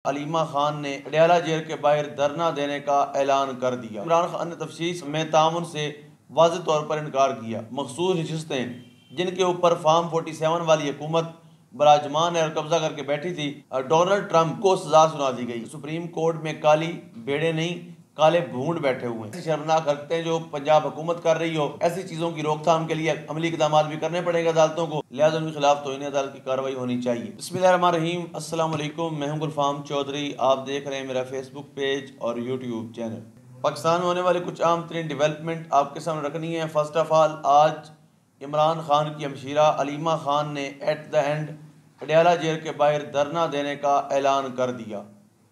अलीमा खान ने अडयाला जेल के बाहर धरना देने का ऐलान कर दिया। इमरान खान ने तफ्तीश में ताउन से वाज़ेह तौर पर इनकार किया। मखसूस नशिस्तें जिनके ऊपर फार्म 47 वाली हुकूमत बराजमान है और कब्जा करके बैठी थी, डोनाल्ड ट्रंप को सजा सुना दी गई। सुप्रीम कोर्ट में काली भेड़े नहीं काले भूंड बैठे हुए हैं। ऐसी शर्मनाक हरकतें जो पंजाब हुकूमत कर रही हो, ऐसी चीज़ों की रोकथाम के लिए अमली इक़दाम भी करने पड़ेंगे अदालतों को, लिहाजा उनके खिलाफ तौहीन अदालत की कार्रवाई होनी चाहिए। बिस्मिल्लाहिर्रहमानिर्रहीम, अस्सलाम वालेकुम। मैं हूं गुलफाम चौधरी। आप देख रहे हैं मेरा फेसबुक पेज और यूट्यूब चैनल। पाकिस्तान में होने वाले कुछ आम तरीन डिवेलपमेंट आपके सामने रखनी है। फर्स्ट ऑफ ऑल, आज इमरान खान की हमशीरा अलीमा खान ने at the end Adiala jail के बाहर धरना देने का ऐलान कर दिया।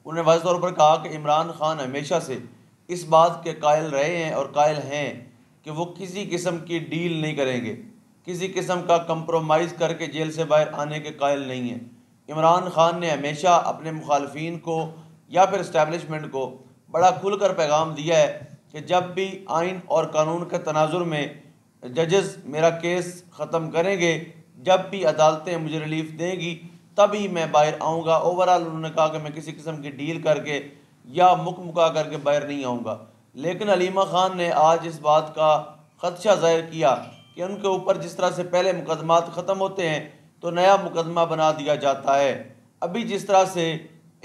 उन्होंने वाज़ेह तौर पर कहा कि इमरान खान हमेशा से इस बात के कायल रहे हैं और कायल हैं कि वो किसी किस्म की डील नहीं करेंगे, किसी किस्म का कंप्रोमाइज़ करके जेल से बाहर आने के कायल नहीं हैं। इमरान खान ने हमेशा अपने मुखालफिन को या फिर इस्टेब्लिशमेंट को बड़ा खुलकर पैगाम दिया है कि जब भी आइन और कानून के तनाजुर में जजेस मेरा केस ख़त्म करेंगे, जब भी अदालतें मुझे रिलीफ देंगी, तभी मैं बाहर आऊँगा। ओवरऑल उन्होंने कहा कि मैं किसी किस्म की डील करके या मुका करके बाहर नहीं आऊँगा। लेकिन अलीमा खान ने आज इस बात का ख़दशा ज़ाहिर किया कि उनके ऊपर जिस तरह से पहले मुकदमात ख़त्म होते हैं तो नया मुकदमा बना दिया जाता है। अभी जिस तरह से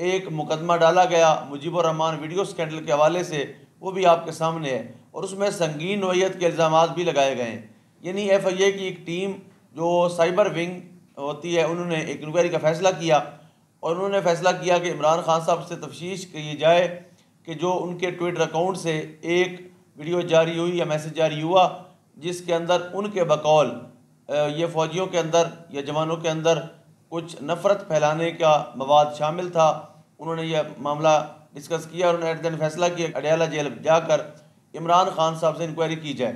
एक मुकदमा डाला गया मुजीबुर रहमान वीडियो स्कैंडल के हवाले से, वो भी आपके सामने है और उसमें संगीन नोयत के इल्ज़ामात भी लगाए गए हैं। यानी FIA की एक टीम जो साइबर विंग होती है, उन्होंने एक इंक्वायरी का फ़ैसला किया और उन्होंने फ़ैसला किया कि इमरान खान साहब से तफ्तीश की जाए कि जो उनके ट्विटर अकाउंट से एक वीडियो जारी हुई या मैसेज जारी हुआ जिसके अंदर उनके बकौल ये फ़ौजियों के अंदर या जवानों के अंदर कुछ नफ़रत फैलाने का मवाद शामिल था। उन्होंने यह मामला डिस्कस किया और उन्होंने एट द एंड फैसला किया अडयाला जेल जाकर इमरान खान साहब से इंक्वायरी की जाए।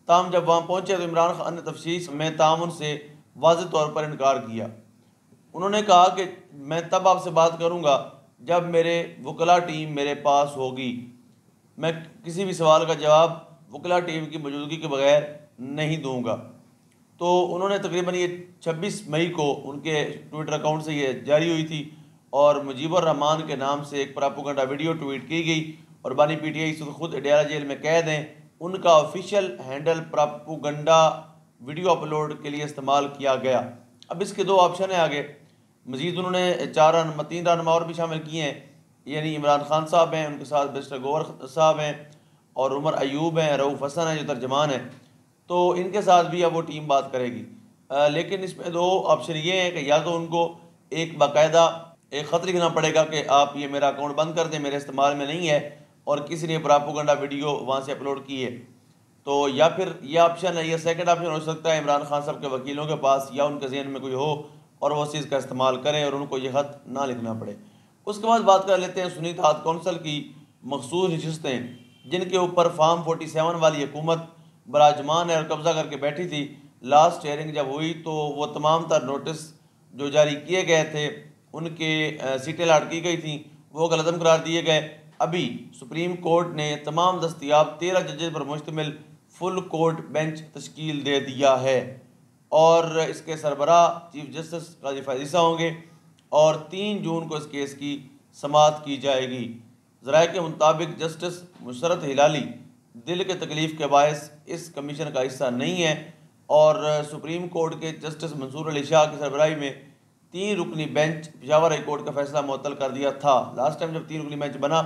ताहम जब वहाँ पहुँचे तो इमरान खान ने तफ्तीश में ताउन से वाज़ेह तौर पर इनकार किया। उन्होंने कहा कि मैं तब आपसे बात करूँगा जब मेरे वकला टीम मेरे पास होगी। मैं किसी भी सवाल का जवाब वकला टीम की मौजूदगी के बगैर नहीं दूँगा। तो उन्होंने तकरीबन ये 26 मई को उनके ट्विटर अकाउंट से ये जारी हुई थी और मुजीबुर रहमान के नाम से एक प्रोपेगेंडा वीडियो ट्वीट की गई और बानी PTI से खुद अडयाला जेल में कैद हैं। उनका official handle propaganda video upload के लिए इस्तेमाल किया गया। अब इसके दो ऑप्शन है आगे। मज़ीद उन्होंने 3 रहनुमा और भी शामिल किए हैं, यानी इमरान खान साहब हैं, उनके साथ बैरिस्टर गौहर साहब हैं और उमर अयूब हैं, रऊफ़ हसन हैं जो तर्जमान हैं। तो इनके साथ भी अब वो टीम बात करेगी। लेकिन इसमें दो ऑप्शन ये हैं कि या तो उनको एक बाकायदा एक ख़त लिखना पड़ेगा कि आप ये मेरा अकाउंट बंद कर दें, मेरे इस्तेमाल में नहीं है और किसी ने प्रोपेगेंडा वीडियो वहाँ से अपलोड की है। तो या फिर यह ऑप्शन है, यह सेकंड ऑप्शन हो सकता है इमरान खान साहब के वकीलों के पास या उनके ज़हन में कोई हो और वो चीज़ का इस्तेमाल करें और उनको ये ख़त ना लिखना पड़े। उसके बाद बात कर लेते हैं सुन्नी इत्तेहाद कौंसल की मखसूस नशिस्तें जिनके ऊपर फार्म 47 वाली हुकूमत बराजमान है और कब्ज़ा करके बैठी थी। लास्ट हेयरिंग जब हुई तो वो तमाम तर नोटिस जो जारी किए गए थे, उनके सीटें अलॉट की गई थी, वो गलतम करार दिए गए। अभी सुप्रीम कोर्ट ने तमाम दस्तियाब 13 जजेस पर मुश्तमिल फुल कोर्ट बेंच तश्कील दे दिया है और इसके सरबराह चीफ जस्टिस काजी फ़ायज़ होंगे और 3 जून को इस केस की समाअत की जाएगी। ज़राए के मुताबिक जस्टिस मुशर्रत हिलाली दिल के तकलीफ़ के बायस इस कमीशन का हिस्सा नहीं है और सुप्रीम कोर्ट के जस्टिस मंसूर अली शाह की सरबराही में 3 रुकनी बेंच पेशावर हाई कोर्ट का फैसला मुअत्तल कर दिया था। लास्ट टाइम जब 3 रुकनी बेंच बना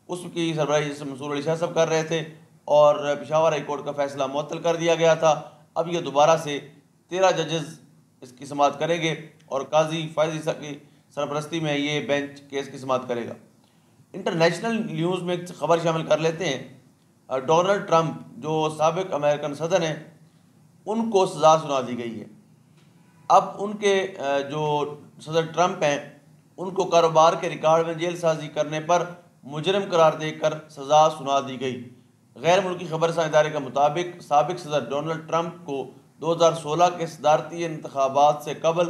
उसकी सरबराही जस्टिस मंसूर अली शाह साहब कर रहे थे और पेशावर हाई कोर्ट का फैसला मुअत्तल कर दिया गया था। अब ये दोबारा से 13 जजेस इसकी समाअत करेंगे और काजी फ़ायज़ की सरपरस्ती में ये बेंच केस की समाअत करेगा। इंटरनेशनल न्यूज़ में एक खबर शामिल कर लेते हैं। डोनाल्ड ट्रंप जो साबिक अमेरिकन सदर हैं, उनको सज़ा सुना दी गई है। अब उनके जो सदर ट्रंप हैं, उनको कारोबार के रिकॉर्ड में जेल साजी करने पर मुजरिम करार देकर सज़ा सुना दी गई। गैर मुल्की खबर इदारे के मुताबिक साबिक सदर डोनाल्ड ट्रंप को 2016 के सदारती इंतखाबात से कबल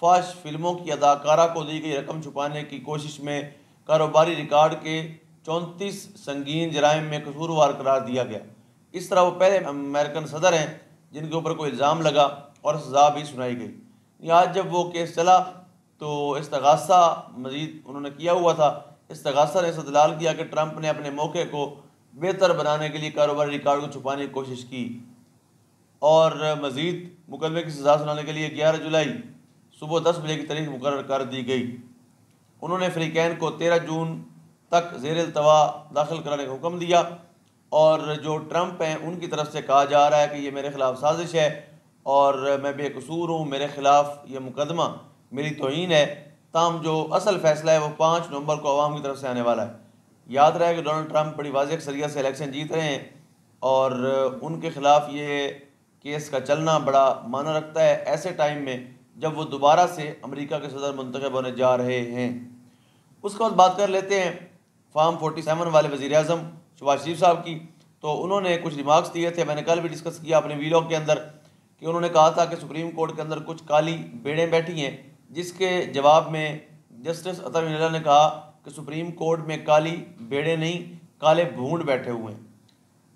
फाश फिल्मों की अदाकारा को दी गई रकम छुपाने की कोशिश में कारोबारी रिकॉर्ड के 34 संगीन जराइम में कसूरवार करार दिया गया। इस तरह वो पहले अमेरिकन सदर हैं जिनके ऊपर कोई इल्ज़ाम लगा और सज़ा भी सुनाई गई। आज जब वो केस चला तो इस्तगासा मज़ीद उन्होंने किया हुआ था। इस्तगासा ने इस्तदलाल किया कि ट्रंप ने अपने मौके को बेहतर बनाने के लिए कारोबारी रिकॉर्ड को छुपाने की कोशिश की और मज़ीद मुकदमे की सज़ा सुनाने के लिए 11 जुलाई सुबह 10 बजे की तारीख मुकर्रर कर दी गई। उन्होंने फ़रीक़ैन को 13 जून तक ज़ेर इल्तवा दाखिल कराने का हुक्म दिया और जो ट्रंप हैं उनकी तरफ से कहा जा रहा है कि ये मेरे ख़िलाफ़ साजिश है और मैं बेकसूर हूँ, मेरे ख़िलाफ़ ये मुकदमा मेरी तौहीन है। ताहम जो असल फ़ैसला है वो 5 नवंबर को अवाम की तरफ से आने वाला है। याद रहे कि डोनाल्ड ट्रंप बड़ी वाज़ेह अक्सरियत से इलेक्शन जीत रहे हैं और उनके ख़िलाफ़ ये केस का चलना बड़ा माना रखता है ऐसे टाइम में जब वो दोबारा से अमेरिका के सदर मुंतखब होने जा रहे हैं। उसके बाद बात कर लेते हैं फार्म 47 वाले वज़ीर-ए-आज़म शहबाज शरीफ साहब की। तो उन्होंने कुछ रिमार्क्स दिए थे, मैंने कल भी डिस्कस किया अपने वीलॉग के अंदर, कि उन्होंने कहा था कि सुप्रीम कोर्ट के अंदर कुछ काली भेड़ें बैठी हैं, जिसके जवाब में जस्टिस अतर मिनल्ला ने कहा कि सुप्रीम कोर्ट में काली भेड़ें नहीं, काले भूंड बैठे हुए हैं।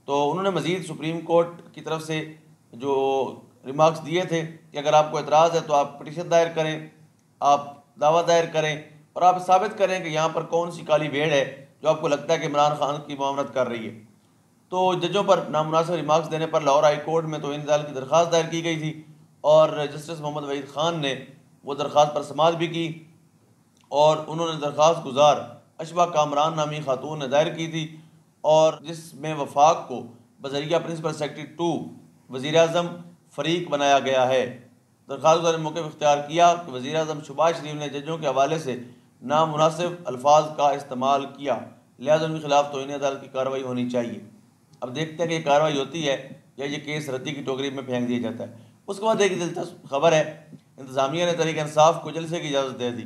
तो उन्होंने मज़ीद सुप्रीम कोर्ट की तरफ से जो रिमार्क्स दिए थे कि अगर आपको एतराज़ है तो आप पिटीशन दायर करें, आप दावा दायर करें और आप साबित करें कि यहाँ पर कौन सी काली भेड़ है जो आपको लगता है कि इमरान खान की मुआवनत कर रही है। तो जजों पर नामुनासिब रिमार्क्स देने पर लाहौर हाई कोर्ट में तौहीन अदालत की दरख्वास्त दायर की गई थी और जस्टिस मोहम्मद वहीद खान ने वो दरख्वास्त पर समाअत भी की और उन्होंने दरख्वास्त गुजार अशबा कामरान नामी खातून ने दायर की थी और जिसमें वफाक को बजरिया प्रिंसिपल सेक्रेटरी 2 वज़ीर-ए-आज़म फ़रीक बनाया गया है। दरख्वास्त गुजार ने मौक़िफ़ इख्तियार किया कि वज़ीर-ए-आज़म शहबाज शरीफ ने जजों के हवाले से नामुनासिब अल्फाज का इस्तेमाल किया, लिहाजा उनके खिलाफ तौहीन अदालत की कार्रवाई होनी चाहिए। अब देखते हैं कि ये कार्रवाई होती है या ये केस रद्दी की टोकरी में फेंक दिया जाता है। उसके बाद एक दिलचस्प खबर है, इंतज़ामिया ने तहरीक इंसाफ को जलसे की इजाज़त दे दी।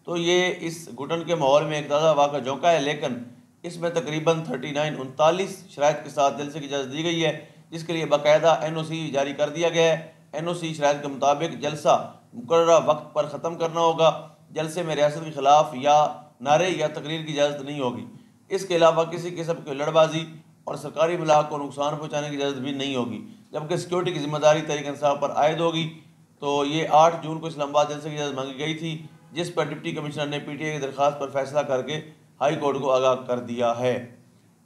तो ये इस घुटन के माहौल में एक ताज़ा वाक़ा झोंका है, लेकिन इसमें तकरीबन 39 शराइत के साथ जलसे की इजाज़त दी गई है, जिसके लिए बाकायदा NOC जारी कर दिया गया है। NOC शराइत के मुताबिक जलसा मुकर्ररा वक्त पर ख़त्म करना होगा। जलसे में रियासत के ख़िलाफ़ या नारे या तकरीर की इजाज़त नहीं होगी। इसके अलावा किसी किस्म की लड़बाजी और सरकारी इमलाक को नुकसान पहुँचाने की इजाज़त भी नहीं होगी, जबकि सिक्योरिटी की जिम्मेदारी तहरीक इंसाफ पर आयद होगी। तो ये 8 जून को इस्लामाबाद जलसे की इजाज़त मांगी गई थी, जिस पर डिप्टी कमिश्नर ने PTI की दरख्वास्त पर फैसला करके हाई कोर्ट को आगाह कर दिया है।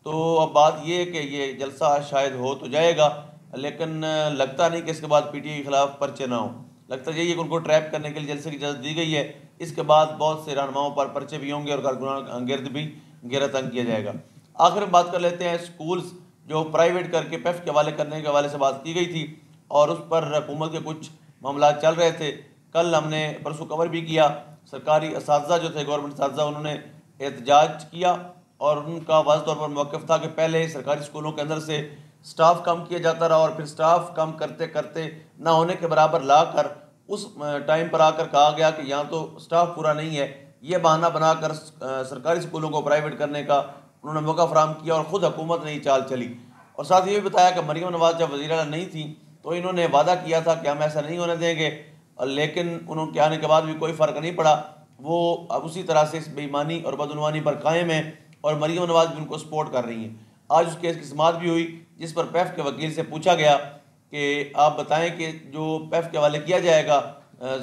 तो अब बात ये है कि ये जलसा शायद हो तो जाएगा, लेकिन लगता नहीं कि इसके बाद PTI के खिलाफ पर्चे ना हो। लगता यही है कि उनको ट्रैप करने के लिए जलसे की इजाज़त दी गई है। इसके बाद बहुत से रहनुमाओं पर पर्चे भी होंगे और कारकुनान गिरद भी घेरा तंग किया जाएगा। आखिर में बात कर लेते हैं स्कूल्स जो प्राइवेट करके PEF के हवाले करने के हवाले से बात की गई थी और उस पर हुकूमत के कुछ मामला चल रहे थे। कल हमने परसों कवर भी किया, सरकारी असातिज़ा जो थे, गवर्नमेंट असातिज़ा, उन्होंने एहतजाज किया और उनका वाज़ तौर पर मौक़िफ़ था कि पहले सरकारी स्कूलों के अंदर से स्टाफ कम किया जाता रहा और फिर स्टाफ कम करते करते ना होने के बराबर ला कर उस टाइम पर आकर कहा गया कि यहाँ तो स्टाफ पूरा नहीं है। ये बहाना बनाकर सरकारी स्कूलों को प्राइवेट करने का उन्होंने मौका फराहम किया और ख़ुद हुकूमत ने ही चाल चली। और साथ ये भी बताया कि मरियम नवाज़ जब वज़ीर आला नहीं थी तो इन्होंने वादा किया था कि हम ऐसा नहीं होने देंगे, लेकिन उनके आने के बाद भी कोई फ़र्क नहीं पड़ा। वो अब उसी तरह से इस बेईमानी और बदउनवानी पर कायम है और मरियम नवाज़ भी उनको सपोर्ट कर रही हैं। आज उस केस की समाअत भी हुई, जिस पर PEF के वकील से पूछा गया कि आप बताएं कि जो PEF के हवाले किया जाएगा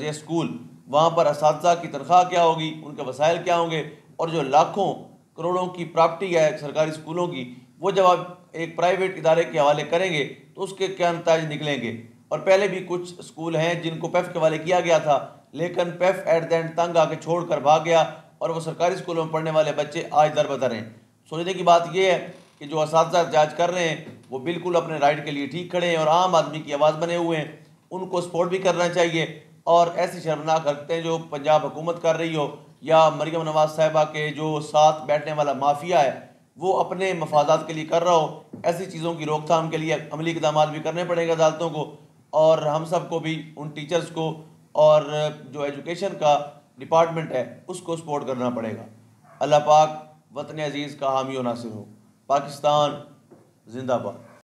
ये स्कूल, वहाँ पर असातिज़ा की तनख्वाह क्या होगी, उनके वसाइल क्या होंगे और जो लाखों करोड़ों की प्रॉपर्टी है सरकारी स्कूलों की, वो जब आप एक प्राइवेट इदारे के हवाले करेंगे तो उसके क्या नतीजे निकलेंगे। और पहले भी कुछ स्कूल हैं जिनको PEF के हवाले किया गया था, लेकिन PEF एट द एंड तंग आके छोड़ कर भाग गया और वो सरकारी स्कूलों में पढ़ने वाले बच्चे आज दर बदर हैं। सोचने की बात यह है कि जो असातिज़ा एहतजाज कर रहे हैं वो बिल्कुल अपने राइट के लिए ठीक खड़े हैं और आम आदमी की आवाज़ बने हुए हैं, उनको सपोर्ट भी करना चाहिए। और ऐसी शर्मनाक हरकतें जो पंजाब हुकूमत कर रही हो या मरियम नवाज़ साहिबा के जो साथ बैठने वाला माफिया है वो अपने मफादात के लिए कर रहा हो, ऐसी चीज़ों की रोकथाम के लिए अमली इक़दाम भी करने पड़ेंगे अदालतों को और हम सबको भी उन टीचर्स को और जो एजुकेशन का डिपार्टमेंट है उसको सपोर्ट करना पड़ेगा। अल्लाह पाक वतन अजीज़ का हामी और नासिर हो। पाकिस्तान जिंदाबाद।